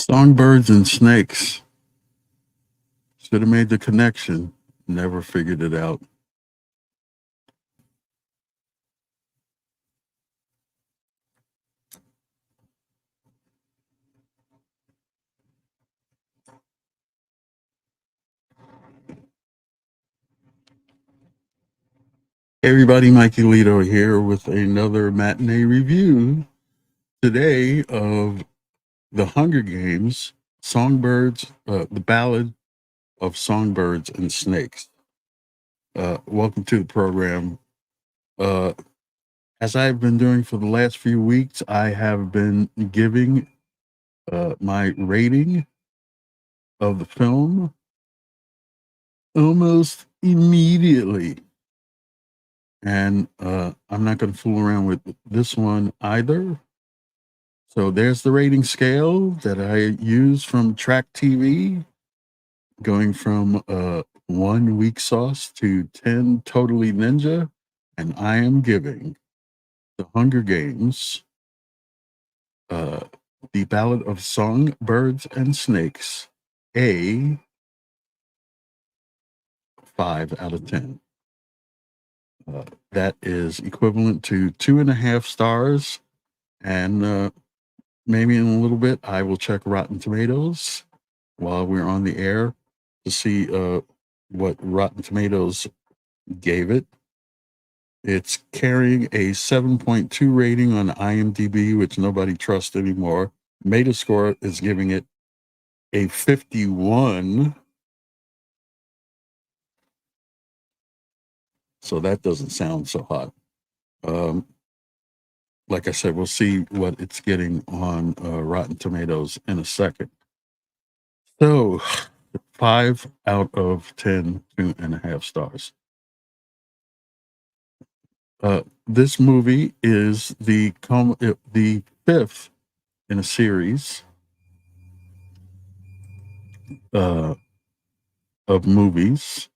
Songbirds and snakes. Should have made the connection. Never figured it out. Hey everybody, Mikeylito here with another matinee review today of The Hunger Games, Songbirds, the Ballad of Songbirds and Snakes. Welcome to the program. As I've been doing for the last few weeks, I have been giving my rating of the film almost immediately. And I'm not going to fool around with this one either. So there's the rating scale that I use from Track TV, going from 1 weak sauce to 10 totally ninja. And I am giving The Hunger Games, The Ballad of Songbirds and Snakes, a 5 out of 10. That is equivalent to 2.5 stars. And maybe in a little bit, I will check Rotten Tomatoes while we're on the air to see what Rotten Tomatoes gave it. It's carrying a 7.2 rating on IMDb, which nobody trusts anymore. Metascore is giving it a 51. So that doesn't sound so hot. Like I said, we'll see what it's getting on Rotten Tomatoes in a second. So 5 out of 10, 2.5 stars. This movie is the fifth in a series of movies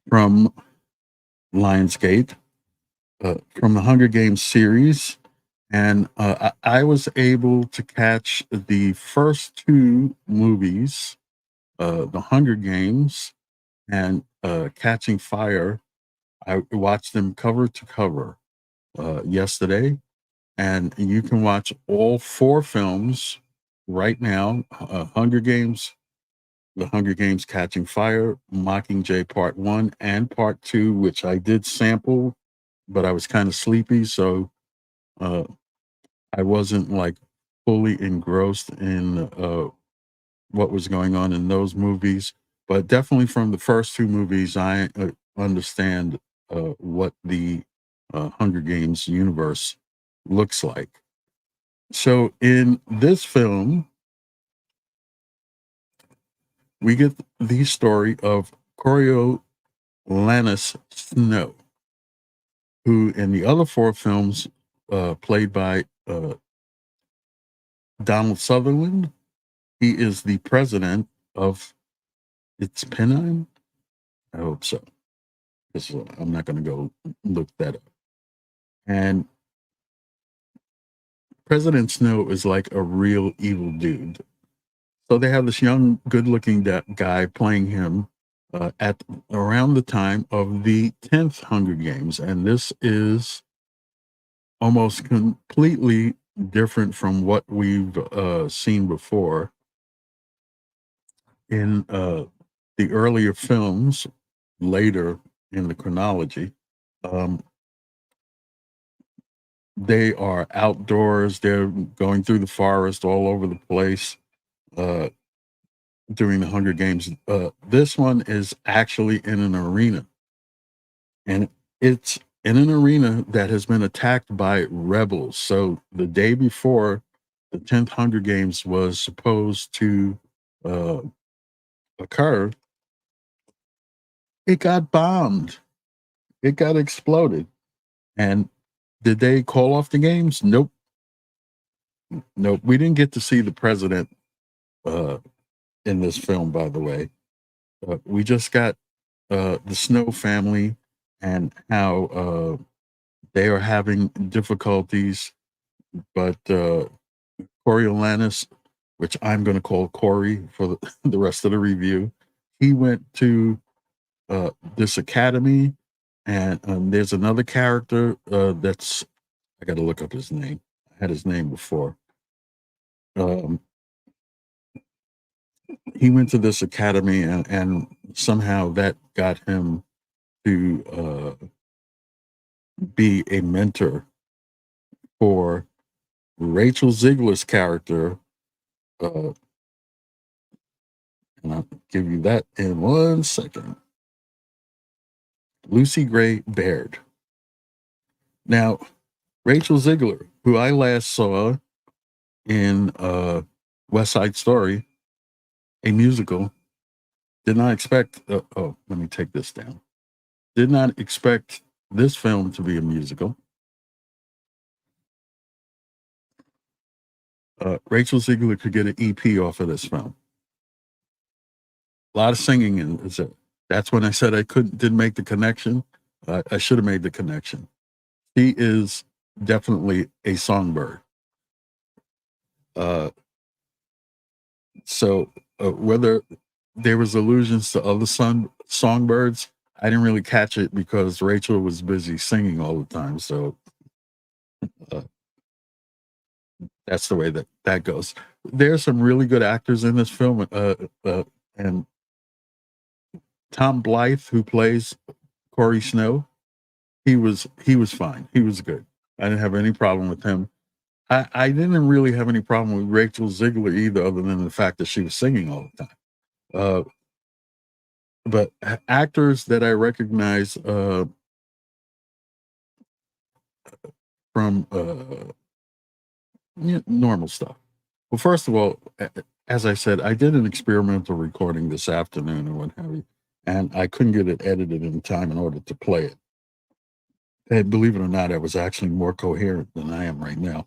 from Lionsgate, from the Hunger Games series. And I was able to catch the first two movies, The Hunger Games and Catching Fire. I watched them cover to cover yesterday, and you can watch all 4 films right now. Hunger Games, The Hunger Games Catching Fire, Mockingjay Part 1 and Part 2, which I did sample, but I was kind of sleepy, so I wasn't like fully engrossed in what was going on in those movies. But definitely from the first 2 movies, I understand what the Hunger Games universe looks like. So in this film, we get the story of Coriolanus Snow, who in the other 4 films, played by Donald Sutherland, he is the president of Matinée. I hope so, because I'm not going to go look that up. And President Snow is like a real evil dude. So they have this young, good-looking guy playing him at around the time of the 10th Hunger Games, and this is almost completely different from what we've seen before in the earlier films. Later in the chronology, they are outdoors. They're going through the forest all over the place during the Hunger Games. This one is actually in an arena, and it's in an arena that has been attacked by rebels. So the day before the 10th Hunger Games was supposed to occur, it got bombed. It got exploded. And did they call off the games? Nope. Nope. We didn't get to see the president in this film, by the way. We just got the Snow family and how they are having difficulties, but Coriolanus, which I'm going to call Corey for the rest of the review. He went to this academy, and there's another character that's, I got to look up his name. I had his name before. He went to this academy, and somehow that got him to be a mentor for Rachel Ziegler's character. And I'll give you that in 1 second. Lucy Gray Baird. Now, Rachel Ziegler, who I last saw in West Side Story, a musical, did not expect, let me take this down. Did not expect this film to be a musical. Rachel Ziegler could get an EP off of this film. A lot of singing in it. That's when I said I didn't make the connection. I should have made the connection. She is definitely a songbird. So whether there was allusions to other songbirds, I didn't really catch it because Rachel was busy singing all the time. So that's the way that goes. There's some really good actors in this film, and Tom Blythe, who plays Corey Snow, he was fine. He was good. I didn't have any problem with him. I didn't really have any problem with Rachel Ziegler either, other than the fact that she was singing all the time. But actors that I recognize from normal stuff. Well, first of all, as I said, I did an experimental recording this afternoon and what have you, and I couldn't get it edited in time in order to play it. And believe it or not, I was actually more coherent than I am right now.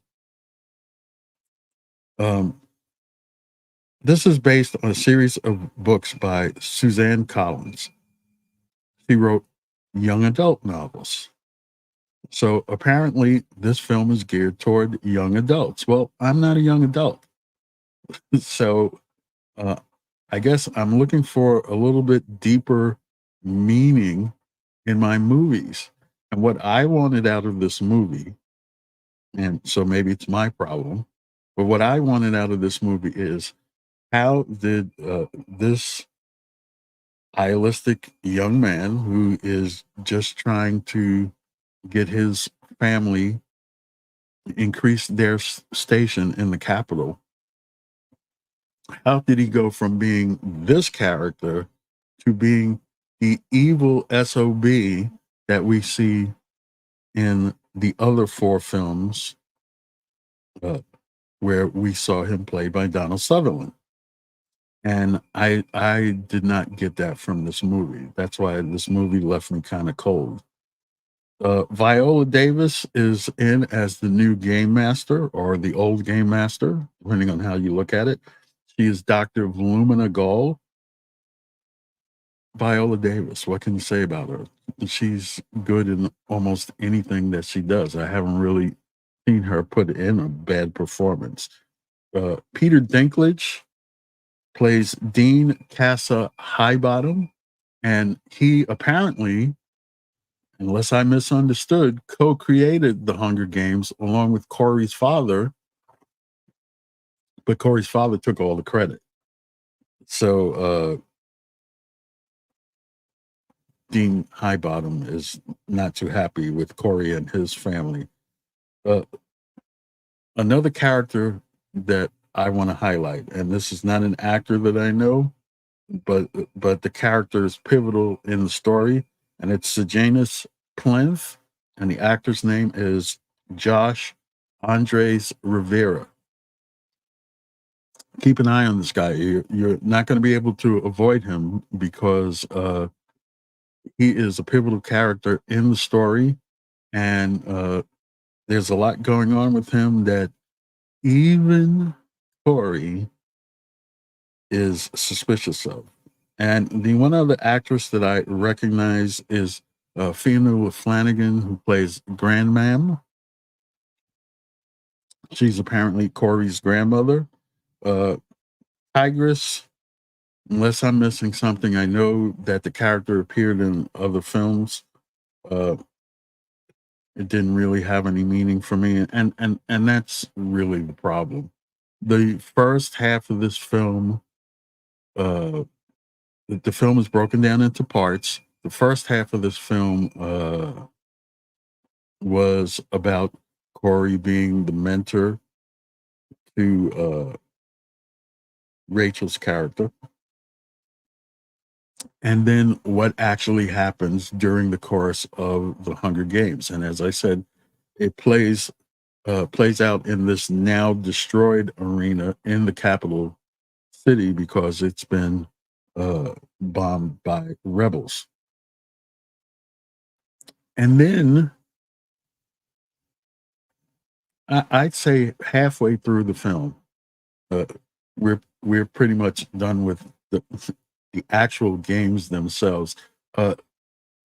This is based on a series of books by Suzanne Collins. She wrote young adult novels. So apparently this film is geared toward young adults. Well, I'm not a young adult. So I guess I'm looking for a little bit deeper meaning in my movies. And what I wanted out of this movie, and so maybe it's my problem, but what I wanted out of this movie is, how did this idealistic young man who is just trying to get his family increase their station in the capital, how did he go from being this character to being the evil SOB that we see in the other 4 films where we saw him played by Donald Sutherland? And I did not get that from this movie. That's why this movie left me kind of cold. Viola Davis is in as the new game master, or the old game master, depending on how you look at it. She is Dr. Volumina Gaul. Viola Davis, what can you say about her? She's good in almost anything that she does. I haven't really seen her put in a bad performance. Peter Dinklage plays Dean Casa Highbottom, and he apparently, unless I misunderstood, co-created the Hunger Games along with Corey's father, but Corey's father took all the credit. So Dean Highbottom is not too happy with Corey and his family. Another character that I want to highlight, and this is not an actor that I know, but the character is pivotal in the story, and it's Sejanus Plinth, and the actor's name is Josh Andres Rivera. Keep an eye on this guy. You're not going to be able to avoid him because he is a pivotal character in the story, and there's a lot going on with him that even Corey is suspicious of. And the one other actress that I recognize is Fiona Flanagan, who plays Grandmam. She's apparently Corey's grandmother. Uh, Tigress, unless I'm missing something, I know that the character appeared in other films. Uh, it didn't really have any meaning for me, and that's really the problem. The first half of this film, uh, the film is broken down into parts. The first half of this film was about Corey being the mentor to Rachel's character, and then what actually happens during the course of the Hunger Games. And as I said, it plays out in this now destroyed arena in the capital city because it's been bombed by rebels. And then I'd say halfway through the film, uh, we're pretty much done with the actual games themselves. Uh,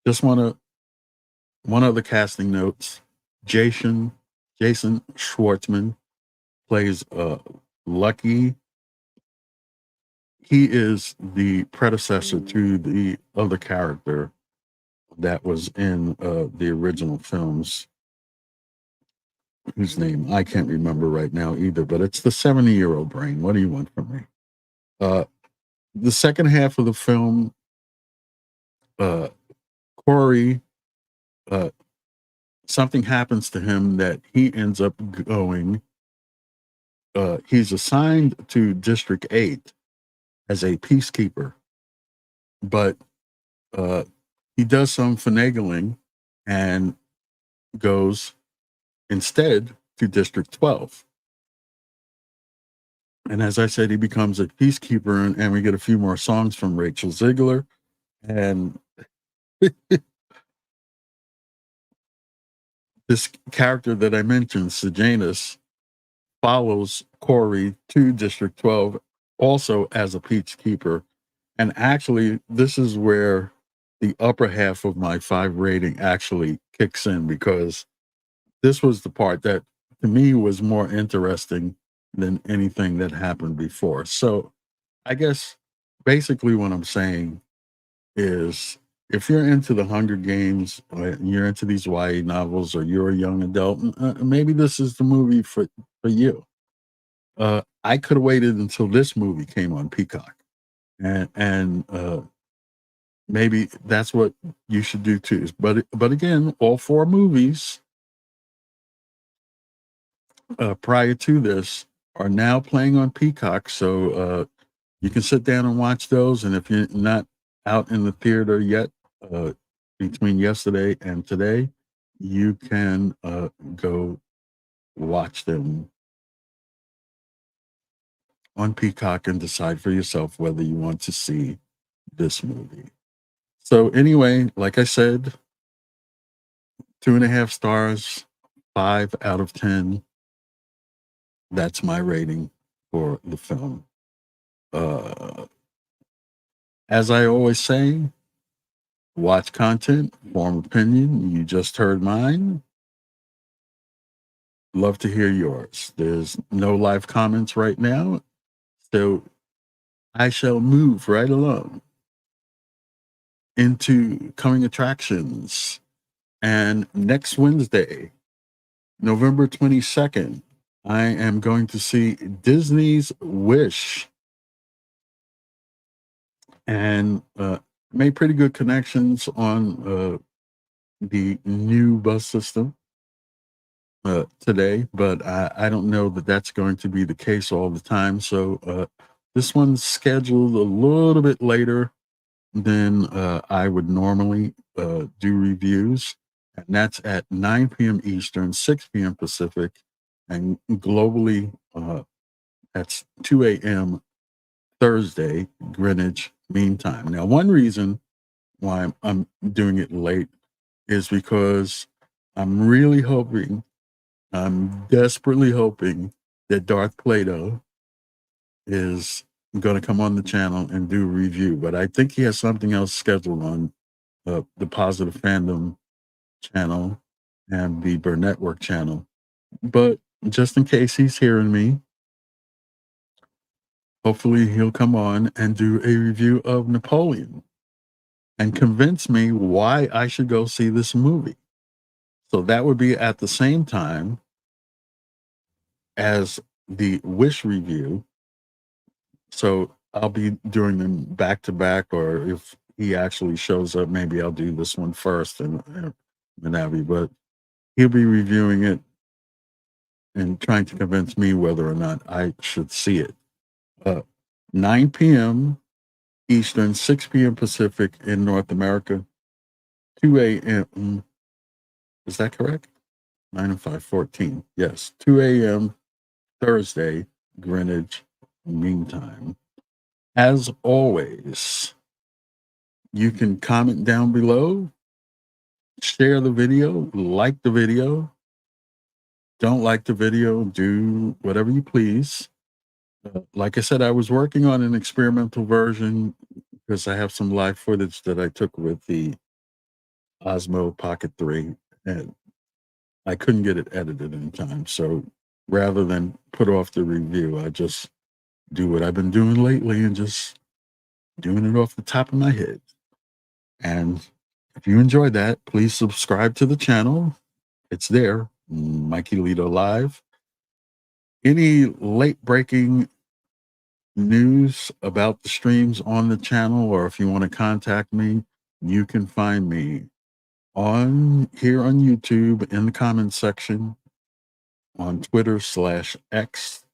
just want to one other casting notes: Jason Schwartzman plays Lucky. He is the predecessor to the other character that was in the original films, whose name I can't remember right now either, but it's the 70-year-old brain. What do you want from me? The second half of the film, uh, Corey, uh, something happens to him that he ends up going. He's assigned to District 8 as a peacekeeper, but uh, he does some finagling and goes instead to District 12. And as I said, he becomes a peacekeeper, and we get a few more songs from Rachel Ziegler. And this character that I mentioned, Sejanus, follows Corey to District 12 also as a peacekeeper. And actually, this is where the upper half of my 5 rating actually kicks in, because this was the part that to me was more interesting than anything that happened before. So I guess basically what I'm saying is, if you're into the Hunger Games, or you're into these YA novels, or you're a young adult, maybe this is the movie for you. I could have waited until this movie came on Peacock, and maybe that's what you should do too. But again, all 4 movies prior to this are now playing on Peacock, so you can sit down and watch those. And if you're not out in the theater yet, between yesterday and today, you can go watch them on Peacock and decide for yourself whether you want to see this movie. So anyway, like I said, 2.5 stars, 5 out of 10. That's my rating for the film. As I always say, watch content, form opinion. You just heard mine. Love to hear yours. There's no live comments right now, so I shall move right along into coming attractions. And next Wednesday, November 22nd, I am going to see Disney's Wish, and made pretty good connections on the new bus system today, but I don't know that that's going to be the case all the time. So this one's scheduled a little bit later than I would normally do reviews, and that's at 9 p.m. Eastern, 6 p.m. Pacific, and globally that's 2 a.m. Thursday, Greenwich Mean Time. Now, one reason why I'm doing it late is because I'm really hoping, I'm desperately hoping that Darth Plato is going to come on the channel and do a review. But I think he has something else scheduled on the Positive Fandom channel and the Burr Network channel. But just in case he's hearing me, hopefully he'll come on and do a review of Napoleon and convince me why I should go see this movie. So that would be at the same time as the Wish review. So I'll be doing them back to back, or if he actually shows up, maybe I'll do this one first and Manavi, but he'll be reviewing it and trying to convince me whether or not I should see it. 9 p.m. Eastern, 6 p.m. Pacific in North America, 2 a.m. Is that correct? 9 and 5, 14. Yes, 2 a.m. Thursday, Greenwich Mean Time. As always, you can comment down below, share the video, like the video. Don't like the video, do whatever you please. Like I said, I was working on an experimental version because I have some live footage that I took with the Osmo Pocket 3, and I couldn't get it edited in time. So rather than put off the review, I just do what I've been doing lately and just doing it off the top of my head. And if you enjoyed that, please subscribe to the channel. It's there, Mikeylito Live. Any late breaking news about the streams on the channel, or if you want to contact me, you can find me on here on YouTube in the comments section, on Twitter/X.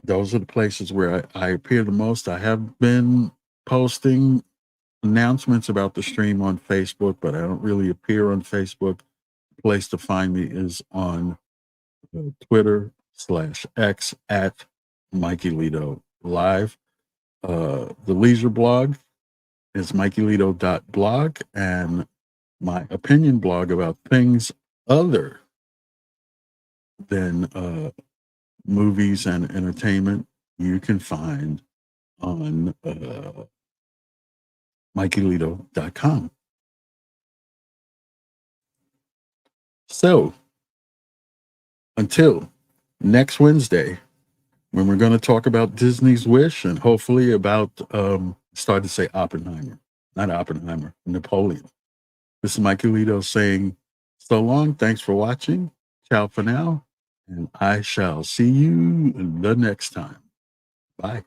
Those are the places where I appear the most. I have been posting announcements about the stream on Facebook, but I don't really appear on Facebook. The place to find me is on Twitter/X at Mikeylito Live. The leisure blog is Mikeylito.blog, and my opinion blog about things other than movies and entertainment you can find on Mikeylito.com. So until next Wednesday, when we're going to talk about Disney's Wish and hopefully about started to say Oppenheimer, not Oppenheimer, Napoleon. This is Mikeylito saying so long. Thanks for watching. Ciao for now. And I shall see you the next time. Bye.